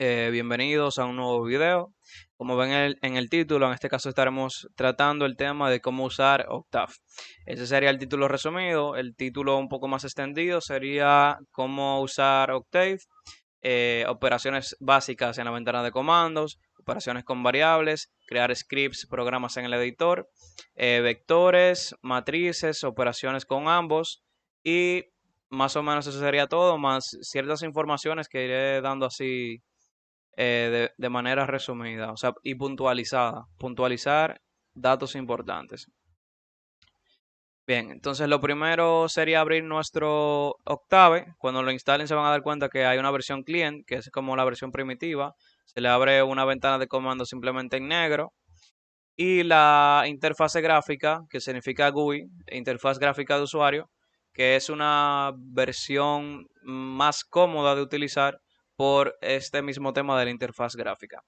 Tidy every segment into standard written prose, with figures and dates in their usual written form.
Bienvenidos a un nuevo video. Como ven en el título, en este caso estaremos tratando el tema de cómo usar Octave. Ese sería el título resumido. El título un poco más extendido sería cómo usar Octave, operaciones básicas en la ventana de comandos, operaciones con variables, crear scripts, programas en el editor, vectores, matrices, operaciones con ambos y más o menos eso sería todo, más ciertas informaciones que iré dando así de manera resumida, o sea, y puntualizada. Puntualizar datos importantes. Bien, entonces lo primero sería abrir nuestro Octave. Cuando lo instalen se van a dar cuenta que hay una versión client, que es como la versión primitiva. Se le abre una ventana de comando simplemente en negro. Y la interfase gráfica, que significa GUI, interfaz gráfica de usuario, que es una versión más cómoda de utilizar por este mismo tema de la interfaz gráfica.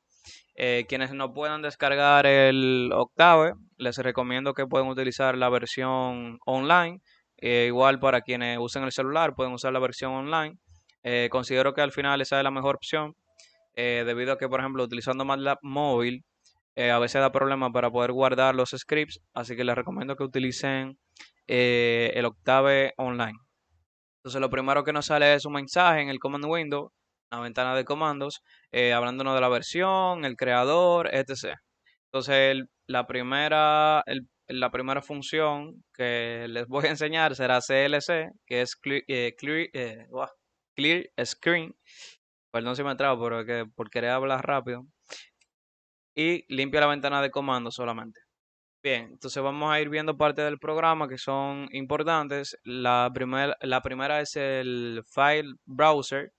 Quienes no puedan descargar el Octave, les recomiendo que pueden utilizar la versión online. Igual para quienes usen el celular, pueden usar la versión online. Considero que al final esa es la mejor opción, debido a que, por ejemplo, utilizando MATLAB móvil, a veces da problemas para poder guardar los scripts, así que les recomiendo que utilicen el Octave online. Entonces lo primero que nos sale es un mensaje en el command window, la ventana de comandos, hablándonos de la versión, el creador, etc. Entonces la primera función que les voy a enseñar será CLC, que es Clear Screen. Perdón si me trabo, pero es que por querer hablar rápido. Y limpia la ventana de comandos solamente. Bien, entonces vamos a ir viendo parte del programa que son importantes. La primera es el File Browser,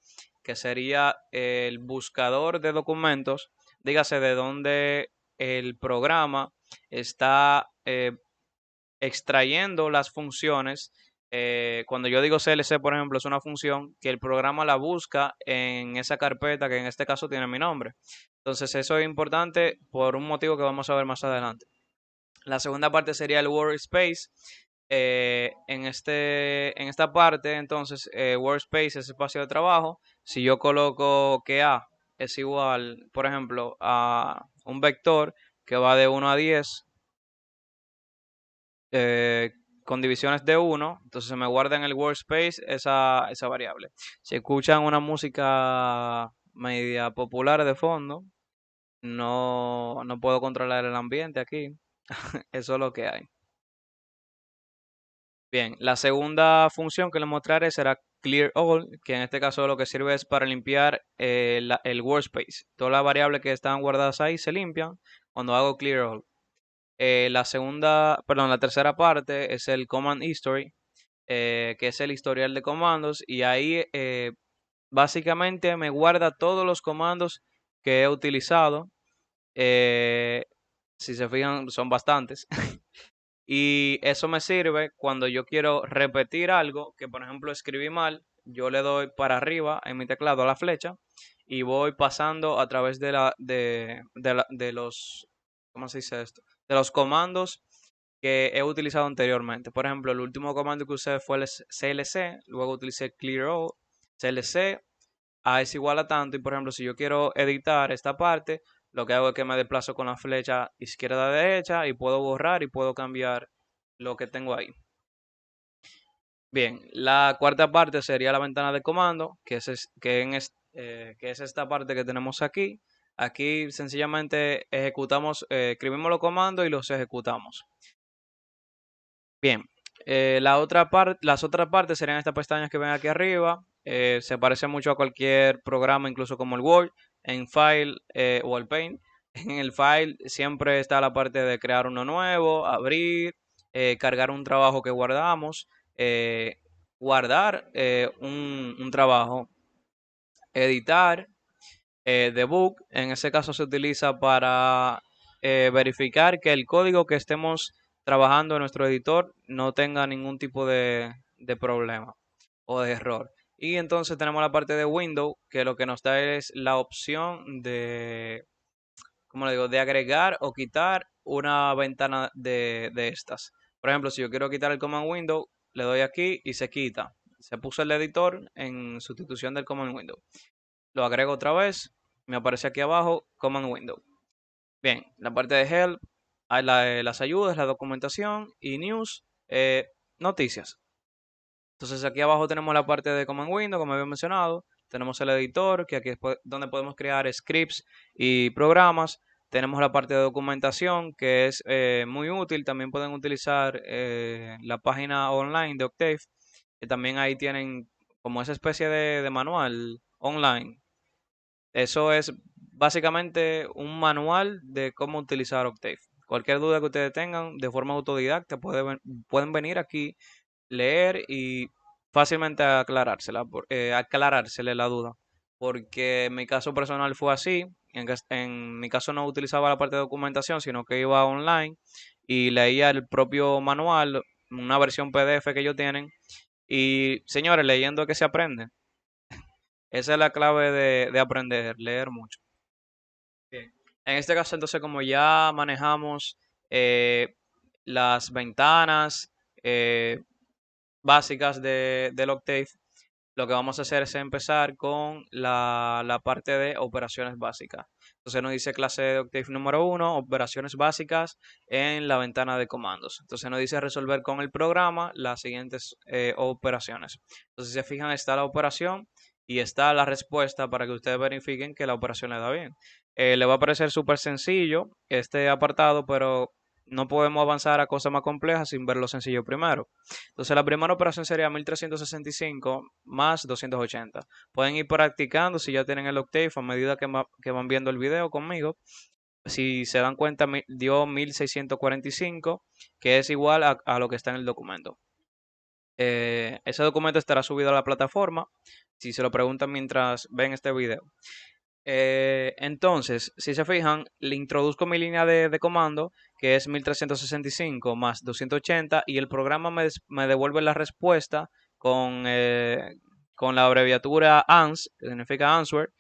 que sería el buscador de documentos. Dígase de dónde el programa está extrayendo las funciones. Cuando yo digo CLC, por ejemplo, es una función que el programa la busca en esa carpeta que en este caso tiene mi nombre. Entonces eso es importante por un motivo que vamos a ver más adelante. La segunda parte sería el workspace. En esta parte, entonces, workspace es espacio de trabajo. Si yo coloco que A es igual, por ejemplo, a un vector que va de 1 a 10, eh, con divisiones de 1, entonces se me guarda en el workspace esa variable. Si escuchan una música media popular de fondo, no puedo controlar el ambiente aquí. Eso es lo que hay. Bien, la segunda función que les mostraré será Clear All, que en este caso lo que sirve es para limpiar el workspace. Todas las variables que están guardadas ahí se limpian cuando hago Clear All. La tercera parte es el Command History, que es el historial de comandos, y ahí básicamente me guarda todos los comandos que he utilizado. Eh, si se fijan, son bastantes. Y eso me sirve cuando yo quiero repetir algo que, por ejemplo, escribí mal. Yo le doy para arriba en mi teclado a la flecha y voy pasando a través de los, ¿cómo se dice esto? De los comandos que he utilizado anteriormente. Por ejemplo, el último comando que usé fue el CLC, luego utilicé Clear All, CLC, A es igual a tanto. Y por ejemplo, si yo quiero editar esta parte, lo que hago es que me desplazo con la flecha izquierda a derecha y puedo borrar y puedo cambiar lo que tengo ahí. Bien, la cuarta parte sería la ventana de comando, que es esta parte que tenemos aquí. Aquí sencillamente escribimos los comandos y los ejecutamos. Bien, las otras partes serían estas pestañas que ven aquí arriba. Se parece mucho a cualquier programa, incluso como el Word, en File o el Paint. En el File siempre está la parte de crear uno nuevo, abrir, cargar un trabajo que guardamos, eh, guardar un trabajo, editar, debug. En ese caso se utiliza para verificar que el código que estemos trabajando en nuestro editor no tenga ningún tipo de problema o de error. Y entonces tenemos la parte de Windows, que lo que nos da es la opción de, como le digo, de agregar o quitar una ventana de estas. Por ejemplo, si yo quiero quitar el Command Window, le doy aquí y se quita. Se puso el editor en sustitución del Command Window. Lo agrego otra vez, me aparece aquí abajo Command Window. Bien, la parte de Help hay las ayudas, la documentación y News, noticias. Entonces aquí abajo tenemos la parte de Command Window, como había mencionado. Tenemos el editor, que aquí es donde podemos crear scripts y programas. Tenemos la parte de documentación, que es muy útil. También pueden utilizar la página online de Octave, que también ahí tienen como esa especie de manual online. Eso es básicamente un manual de cómo utilizar Octave. Cualquier duda que ustedes tengan de forma autodidacta pueden venir aquí, leer y fácilmente aclarársele la duda. Porque en mi caso personal fue así. En mi caso no utilizaba la parte de documentación, sino que iba online y leía el propio manual, una versión PDF que ellos tienen. Y señores, leyendo que se aprende. Esa es la clave de aprender, leer mucho. Bien. En este caso, entonces, como ya manejamos eh, las ventanas básicas del Octave, lo que vamos a hacer es empezar con la parte de operaciones básicas. Entonces nos dice clase de Octave número 1, operaciones básicas en la ventana de comandos. Entonces nos dice resolver con el programa las siguientes operaciones. Entonces si se fijan, está la operación y está la respuesta para que ustedes verifiquen que la operación le da bien. Le va a parecer súper sencillo este apartado, pero no podemos avanzar a cosas más complejas sin ver lo sencillo primero. Entonces la primera operación sería 1365 más 280. Pueden ir practicando si ya tienen el Octave a medida que van viendo el video conmigo. Si se dan cuenta, dio 1645, que es igual a lo que está en el documento. Ese documento estará subido a la plataforma si se lo preguntan mientras ven este video. Entonces, si se fijan, le introduzco mi línea de comando, que es 1365 más 280, y el programa me devuelve la respuesta con la abreviatura ANS, que significa answer,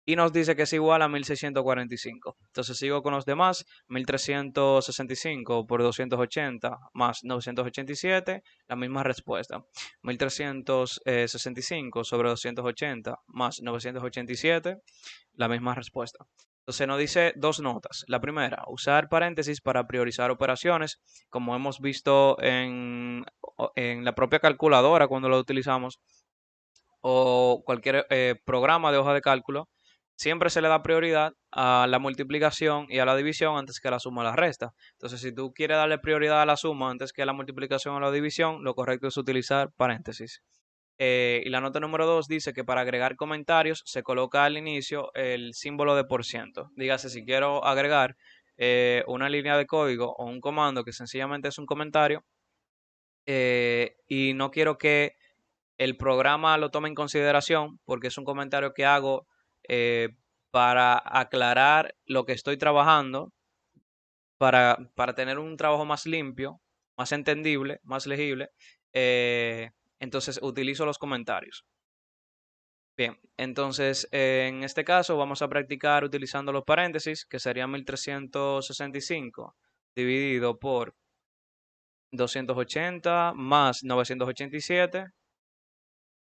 y nos dice que es igual a 1645. Entonces sigo con los demás, 1365 por 280 más 987, la misma respuesta. 1365 sobre 280 más 987, la misma respuesta. Entonces nos dice dos notas. La primera, usar paréntesis para priorizar operaciones, como hemos visto en la propia calculadora cuando lo utilizamos, o cualquier programa de hoja de cálculo. Siempre se le da prioridad a la multiplicación y a la división antes que a la suma o la resta. Entonces, si tú quieres darle prioridad a la suma antes que a la multiplicación o la división, lo correcto es utilizar paréntesis. Y la nota número 2 dice que para agregar comentarios se coloca al inicio el símbolo de por ciento. Dígase, si quiero agregar una línea de código o un comando que sencillamente es un comentario y no quiero que el programa lo tome en consideración porque es un comentario que hago eh, para aclarar lo que estoy trabajando, para tener un trabajo más limpio, más entendible, más legible. eh, entonces utilizo los comentarios. Bien, entonces en este caso vamos a practicar utilizando los paréntesis, que sería 1365 dividido por 280 más 987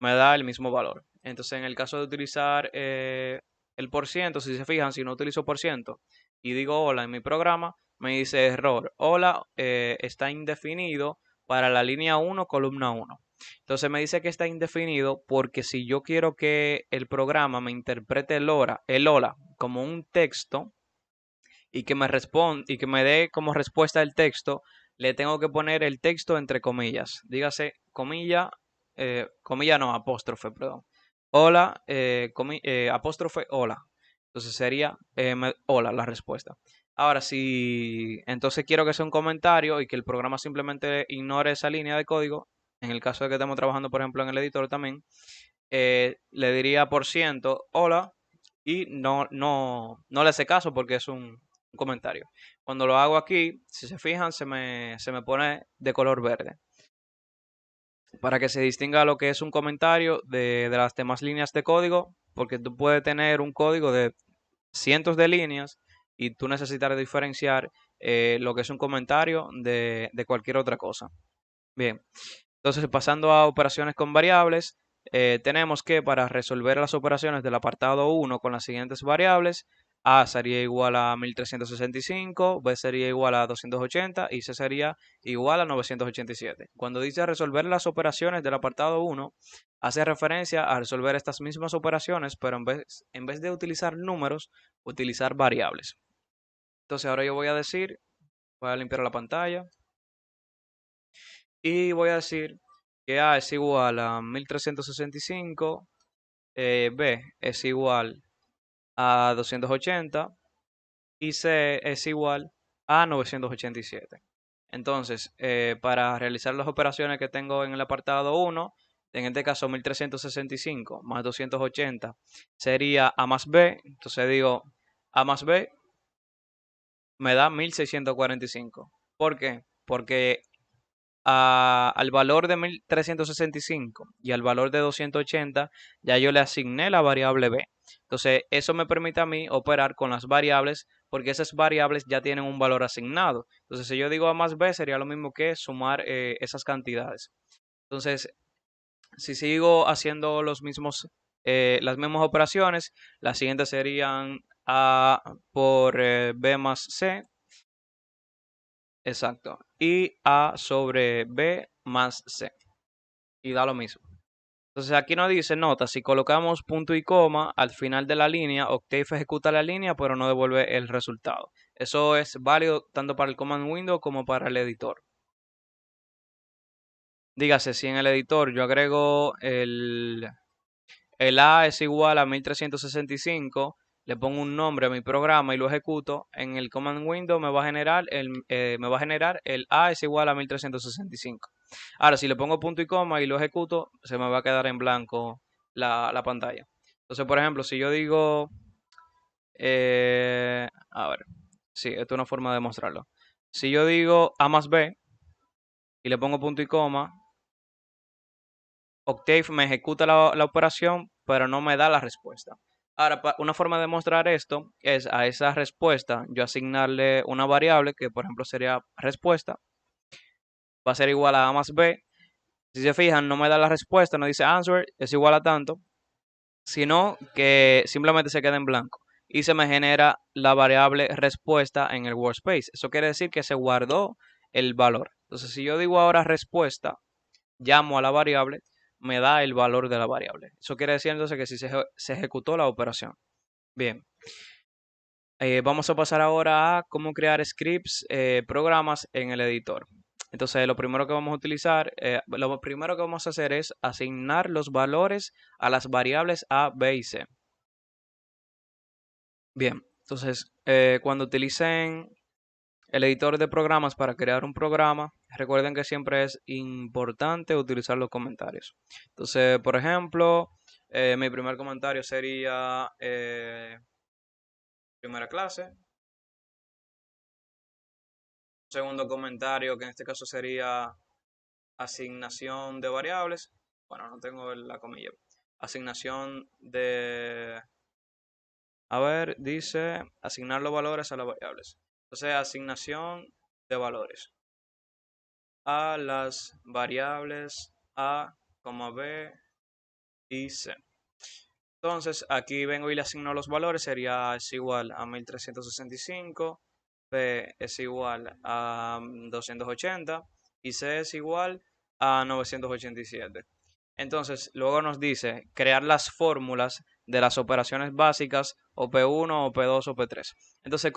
me da el mismo valor. Entonces, en el caso de utilizar el por ciento, si se fijan, si no utilizo por ciento y digo hola en mi programa, me dice error. Hola está indefinido para la línea 1, columna 1. Entonces me dice que está indefinido porque si yo quiero que el programa me interprete el hola como un texto y que y que me dé como respuesta el texto, le tengo que poner el texto entre comillas. Dígase comilla, comilla no, apóstrofe, perdón. Hola, apóstrofe, hola. Entonces sería hola la respuesta. Ahora, si entonces quiero que sea un comentario y que el programa simplemente ignore esa línea de código, en el caso de que estemos trabajando, por ejemplo, en el editor también, le diría por ciento hola y no le hace caso porque es un comentario. Cuando lo hago aquí, si se fijan, se me pone de color verde. Para que se distinga lo que es un comentario de las demás líneas de código, porque tú puedes tener un código de cientos de líneas y tú necesitas diferenciar lo que es un comentario de cualquier otra cosa. Bien, entonces pasando a operaciones con variables, tenemos que para resolver las operaciones del apartado 1 con las siguientes variables, A sería igual a 1365, B sería igual a 280 y C sería igual a 987. Cuando dice resolver las operaciones del apartado 1, hace referencia a resolver estas mismas operaciones, pero en vez de utilizar números, utilizar variables. Entonces ahora yo voy a decir, voy a limpiar la pantalla y voy a decir que A es igual a 1365, B es igual a 280 y C es igual a 987. Entonces, para realizar las operaciones que tengo en el apartado 1, en este caso 1365 más 280 sería A más B. Entonces digo A más B me da 1645. ¿Por qué? Porque al valor de 1365 y al valor de 280 ya yo le asigné la variable b. Entonces, eso me permite a mí operar con las variables porque esas variables ya tienen un valor asignado. Entonces, si yo digo a más b, sería lo mismo que sumar esas cantidades. Entonces, si sigo haciendo las mismas operaciones, las siguientes serían a por b más c. Exacto. Y A sobre B más C. Y da lo mismo. Entonces aquí nos dice, nota, si colocamos punto y coma al final de la línea, Octave ejecuta la línea, pero no devuelve el resultado. Eso es válido tanto para el command window como para el editor. Dígase, si en el editor yo agrego el A es igual a 1365, le pongo un nombre a mi programa y lo ejecuto, en el command window me va a generar el A es igual a 1365. Ahora, si le pongo punto y coma y lo ejecuto, se me va a quedar en blanco la pantalla. Entonces, por ejemplo, si yo digo, a ver, sí, esto es una forma de mostrarlo. Si yo digo A más B y le pongo punto y coma, Octave me ejecuta la operación, pero no me da la respuesta. Ahora, una forma de mostrar esto es a esa respuesta yo asignarle una variable que, por ejemplo, sería respuesta. Va a ser igual a más b. Si se fijan, no me da la respuesta, no dice answer, es igual a tanto, sino que simplemente se queda en blanco. Y se me genera la variable respuesta en el workspace. Eso quiere decir que se guardó el valor. Entonces, si yo digo ahora respuesta, llamo a la variable, me da el valor de la variable. Eso quiere decir entonces que si se ejecutó la operación. Bien, vamos a pasar ahora a cómo crear scripts, programas en el editor. Entonces, lo primero que vamos a hacer es asignar los valores a las variables A, B y C. Bien, entonces, cuando utilicen el editor de programas para crear un programa, recuerden que siempre es importante utilizar los comentarios. Entonces, por ejemplo, mi primer comentario sería primera clase. Segundo comentario, que en este caso sería asignación de variables. Bueno, no tengo la comilla. Asignación de... A ver, dice asignar los valores a las variables. Entonces, asignación de valores a las variables A, B y C. Entonces, aquí vengo y le asigno los valores. Sería es igual a 1365, B es igual a 280 y C es igual a 987. Entonces, luego nos dice crear las fórmulas de las operaciones básicas OP1, OP2, OP3. Entonces,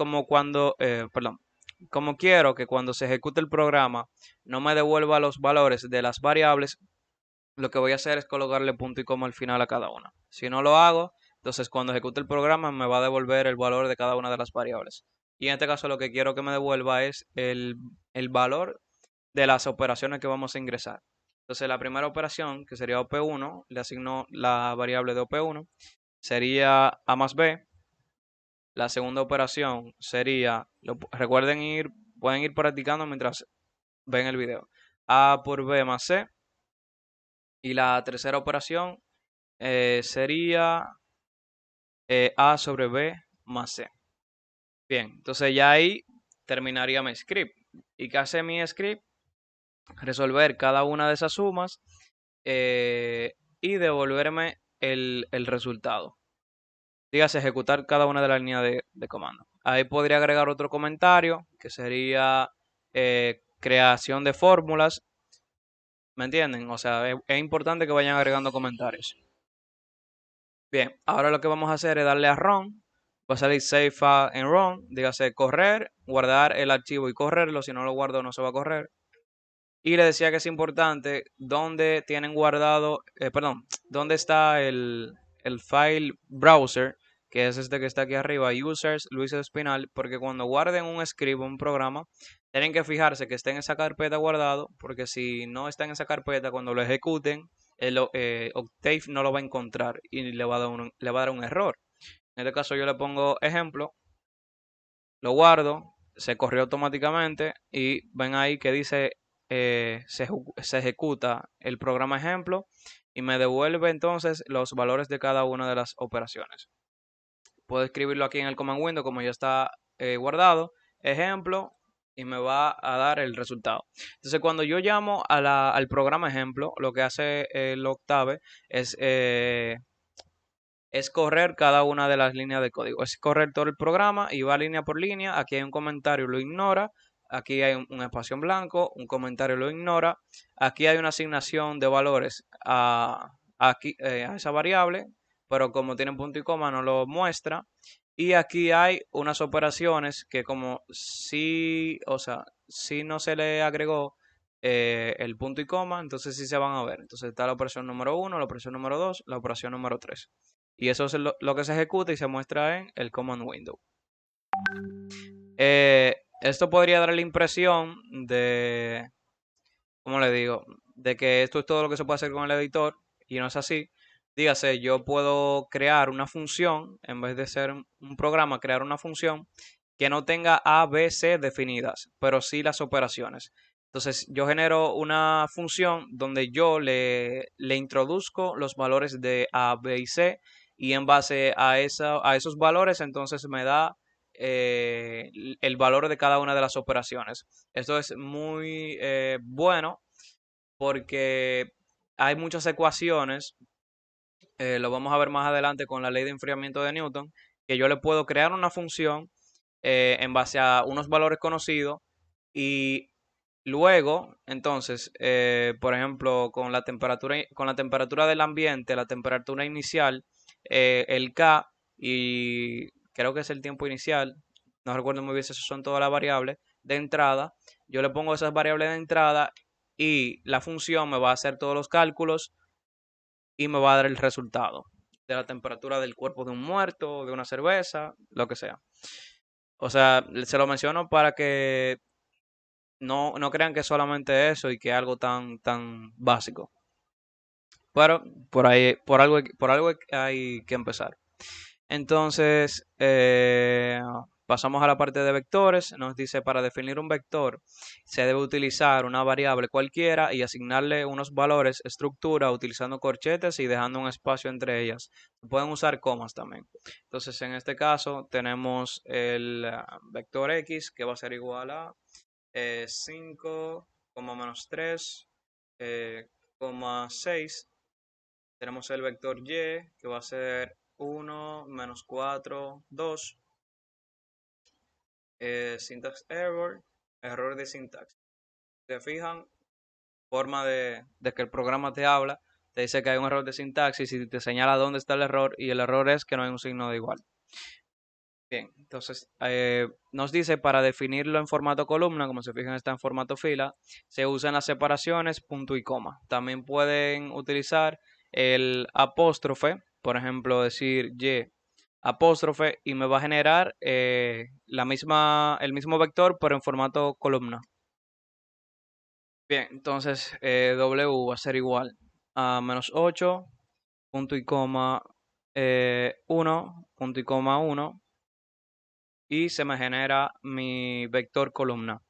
como quiero que cuando se ejecute el programa no me devuelva los valores de las variables, lo que voy a hacer es colocarle punto y coma al final a cada una. Si no lo hago, entonces cuando ejecute el programa me va a devolver el valor de cada una de las variables. Y en este caso lo que quiero que me devuelva es el valor de las operaciones que vamos a ingresar. Entonces la primera operación, que sería OP1, le asigno la variable de OP1, sería A más B. La segunda operación sería, pueden ir practicando mientras ven el video. A por B más C. Y la tercera operación sería A sobre B más C. Bien, entonces ya ahí terminaría mi script. ¿Y qué hace mi script? Resolver cada una de esas sumas y devolverme el resultado. Dígase ejecutar cada una de las líneas de comando. Ahí podría agregar otro comentario que sería creación de fórmulas. ¿Me entienden? O sea, es importante que vayan agregando comentarios. Bien, ahora lo que vamos a hacer es darle a run. Va a salir save file and run. Dígase correr, guardar el archivo y correrlo. Si no lo guardo no se va a correr. Y le decía que es importante dónde tienen guardado, perdón, dónde está el file browser, que es este que está aquí arriba, users, Luis Espinal, porque cuando guarden un script, un programa, tienen que fijarse que esté en esa carpeta guardado, porque si no está en esa carpeta, cuando lo ejecuten, Octave no lo va a encontrar y le va a dar un error. En este caso yo le pongo ejemplo, lo guardo, se corrió automáticamente y ven ahí que dice se ejecuta el programa ejemplo y me devuelve entonces los valores de cada una de las operaciones. Puedo escribirlo aquí en el command window como ya está guardado, ejemplo, y me va a dar el resultado. Entonces cuando yo llamo al programa ejemplo, lo que hace el Octave es correr cada una de las líneas de código. Es correr todo el programa y va línea por línea. Aquí hay un comentario, lo ignora. Aquí hay un espacio en blanco, un comentario lo ignora. Aquí hay una asignación de valores a esa variable, pero como tiene punto y coma no lo muestra. Y aquí hay unas operaciones que como si, o sea, si no se le agregó el punto y coma, entonces sí se van a ver. Entonces está la operación número 1, la operación número 2, la operación número 3. Y eso es lo que se ejecuta y se muestra en el command window. Esto podría dar la impresión de, ¿cómo le digo? De que esto es todo lo que se puede hacer con el editor y no es así. Dígase, yo puedo crear una función, en vez de ser un programa, crear una función que no tenga A, B, C definidas, pero sí las operaciones. Entonces yo genero una función donde yo le introduzco los valores de A, B y C y en base a esos valores entonces me da el valor de cada una de las operaciones. Esto es muy bueno porque hay muchas ecuaciones, lo vamos a ver más adelante con la ley de enfriamiento de Newton, que yo le puedo crear una función en base a unos valores conocidos y luego, entonces, por ejemplo, con la temperatura del ambiente, la temperatura inicial, el K y creo que es el tiempo inicial, no recuerdo muy bien si son todas las variables de entrada, yo le pongo esas variables de entrada y la función me va a hacer todos los cálculos y me va a dar el resultado de la temperatura del cuerpo de un muerto, de una cerveza, lo que sea. O sea, se lo menciono para que no crean que es solamente eso y que es algo tan básico. Pero por algo hay que empezar. Entonces, pasamos a la parte de vectores. Nos dice, para definir un vector se debe utilizar una variable cualquiera y asignarle unos valores estructura utilizando corchetes y dejando un espacio entre ellas. Pueden usar comas también. Entonces, en este caso tenemos el vector x que va a ser igual a 5, menos 3, coma 6. Tenemos el vector y que va a ser 1, menos 4, 2. Syntax error, error de sintaxis. Si se fijan, forma de que el programa te habla, te dice que hay un error de sintaxis y te señala dónde está el error y el error es que no hay un signo de igual. Bien, entonces nos dice para definirlo en formato columna, como se fijan está en formato fila, se usan las separaciones punto y coma. También pueden utilizar el apóstrofe, por ejemplo decir y apóstrofe y me va a generar el mismo vector pero en formato columna. Bien, entonces W va a ser igual a menos 8, punto y coma 1, punto y coma 1 y se me genera mi vector columna.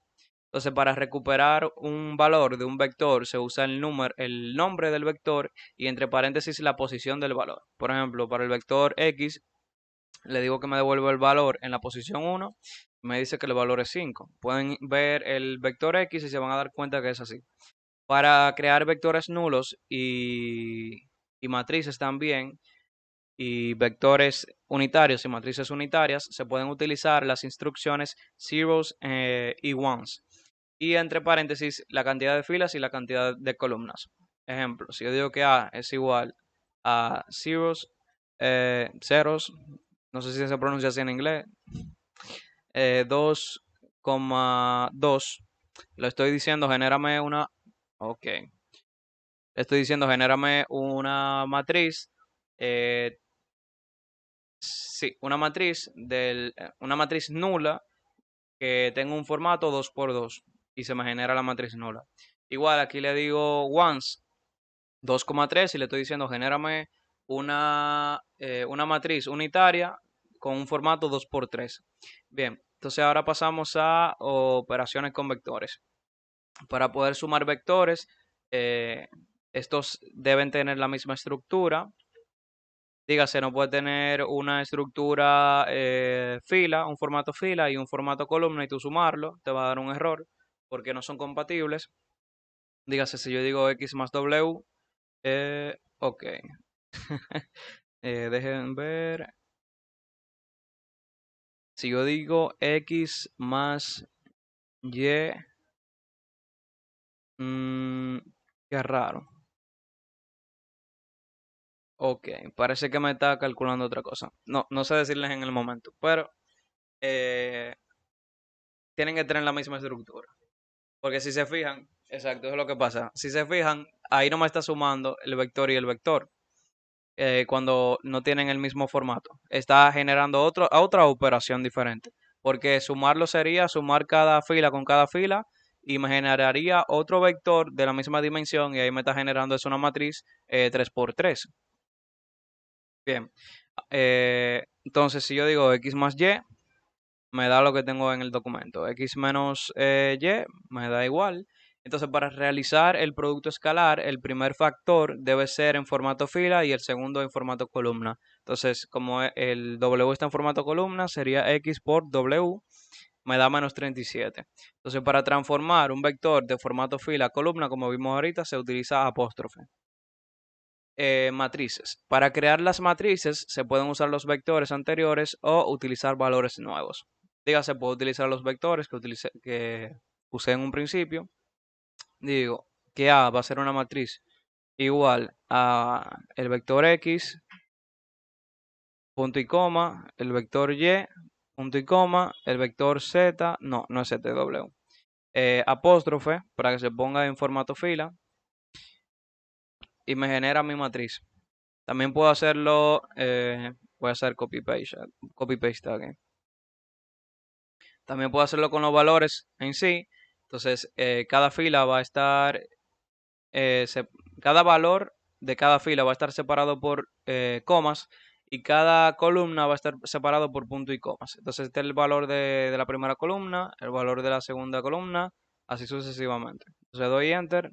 Entonces, para recuperar un valor de un vector se usa el nombre del vector y entre paréntesis la posición del valor. Por ejemplo, para el vector x le digo que me devuelva el valor en la posición 1, me dice que el valor es 5. Pueden ver el vector x y se van a dar cuenta que es así. Para crear vectores nulos y y matrices también, y vectores unitarios y matrices unitarias, se pueden utilizar las instrucciones zeros y ones. Y entre paréntesis, la cantidad de filas y la cantidad de columnas. Ejemplo, si yo digo que A es igual a ceros, no sé si se pronuncia así en inglés, 2,2, lo estoy diciendo, genérame una, ok, estoy diciendo, genérame una matriz, eh, sí, una matriz nula que tenga un formato 2 por 2 y se me genera la matriz nula. Igual aquí le digo ones 2,3 y le estoy diciendo genérame una matriz unitaria con un formato 2 por 3. Bien, entonces ahora pasamos a operaciones con vectores. Para poder sumar vectores, eh, estos deben tener la misma estructura. Dígase, no puede tener una estructura fila, un formato fila y un formato columna y tú sumarlo, te va a dar un error porque no son compatibles. Dígase, si yo digo x más w, ok. Dejen ver. Si yo digo x más y, mm, qué raro. Ok, parece que me está calculando otra cosa. No, no sé decirles en el momento, pero eh, tienen que tener la misma estructura. Porque si se fijan, exacto, eso es lo que pasa. Si se fijan, ahí no me está sumando el vector y el vector cuando no tienen el mismo formato. Está generando otra operación diferente. Porque sumarlo sería sumar cada fila con cada fila y me generaría otro vector de la misma dimensión y ahí me está generando es una matriz 3 por 3. Bien, entonces si yo digo x más y, me da lo que tengo en el documento. X menos y me da igual. Entonces, para realizar el producto escalar, el primer factor debe ser en formato fila y el segundo en formato columna. Entonces, como el W está en formato columna, sería X por W, me da menos 37. Entonces, para transformar un vector de formato fila a columna, como vimos ahorita, se utiliza apóstrofe. Matrices. Para crear las matrices se pueden usar los vectores anteriores o utilizar valores nuevos. Dígase, puedo utilizar los vectores que usé en un principio. Digo que A va a ser una matriz igual a el vector X, punto y coma, el vector Y, punto y coma, el vector Z, no es ZW. Apóstrofe para que se ponga en formato fila y me genera mi matriz. También puedo hacerlo, voy a hacer copy paste aquí. También puedo hacerlo con los valores en sí. Entonces, cada fila va a estar, cada valor de cada fila va a estar separado por comas y cada columna va a estar separado por punto y comas. Entonces, este es el valor de la primera columna, el valor de la segunda columna, así sucesivamente. Entonces, doy enter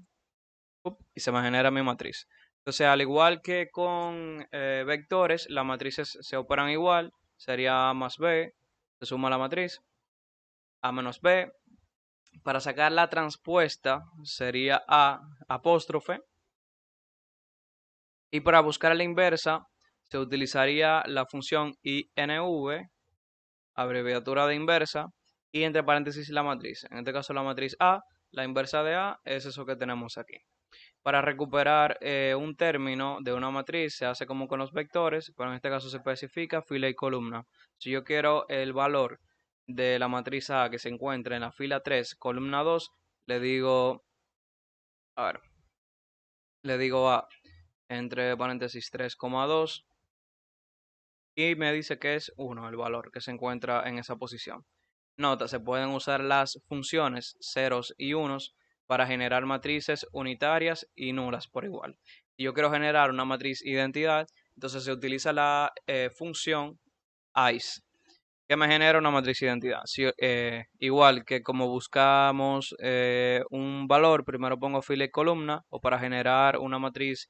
y se me genera mi matriz. Entonces, al igual que con vectores, las matrices se operan igual. Sería A más B, se suma la matriz, A menos B. Para sacar la transpuesta sería A apóstrofe. Y para buscar la inversa se utilizaría la función INV, abreviatura de inversa, y entre paréntesis la matriz. En este caso la matriz A, la inversa de A es eso que tenemos aquí. Para recuperar un término de una matriz se hace como con los vectores, pero en este caso se especifica fila y columna. Si yo quiero el valor de la matriz A que se encuentra en la fila 3, columna 2, le digo, a ver, le digo A entre paréntesis 3,2 y me dice que es 1 el valor que se encuentra en esa posición. Nota, se pueden usar las funciones ceros y unos para generar matrices unitarias y nulas por igual. Si yo quiero generar una matriz identidad, entonces se utiliza la función ICE, que me genera una matriz identidad. Igual que como buscamos un valor, primero pongo fila y columna, o para generar una matriz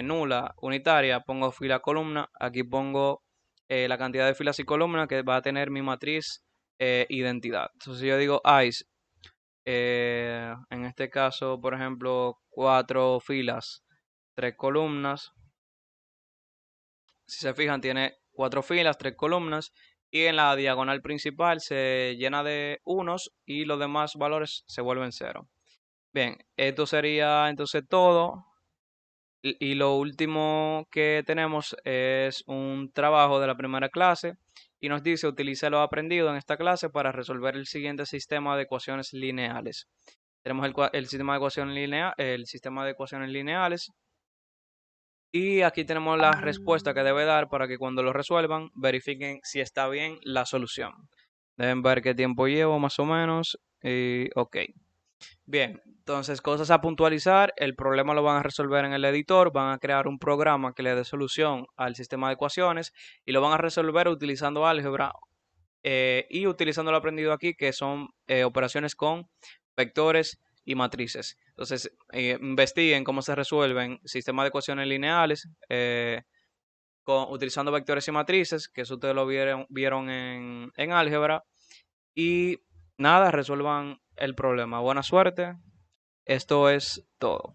nula unitaria, pongo fila columna. Aquí pongo la cantidad de filas y columnas que va a tener mi matriz identidad. Entonces yo digo ICE, en este caso, por ejemplo, 4 filas, 3 columnas. Si se fijan, tiene 4 filas, 3 columnas, y en la diagonal principal se llena de unos y los demás valores se vuelven cero. Bien, esto sería entonces todo. Y lo último que tenemos es un trabajo de la primera clase y nos dice utiliza lo aprendido en esta clase para resolver el siguiente sistema de ecuaciones lineales. Tenemos el sistema de ecuaciones el sistema de ecuaciones lineales, y aquí tenemos la respuesta que debe dar para que cuando lo resuelvan verifiquen si está bien la solución. Deben ver qué tiempo llevo más o menos. Y ok. Bien, entonces cosas a puntualizar. El problema lo van a resolver en el editor. Van a crear un programa que le dé solución al sistema de ecuaciones y lo van a resolver utilizando álgebra y utilizando lo aprendido aquí, que son operaciones con vectores y matrices. Entonces, investiguen cómo se resuelven sistemas de ecuaciones lineales utilizando vectores y matrices, que eso ustedes lo vieron en álgebra. Y nada, resuelvan el problema. Buena suerte. Esto es todo.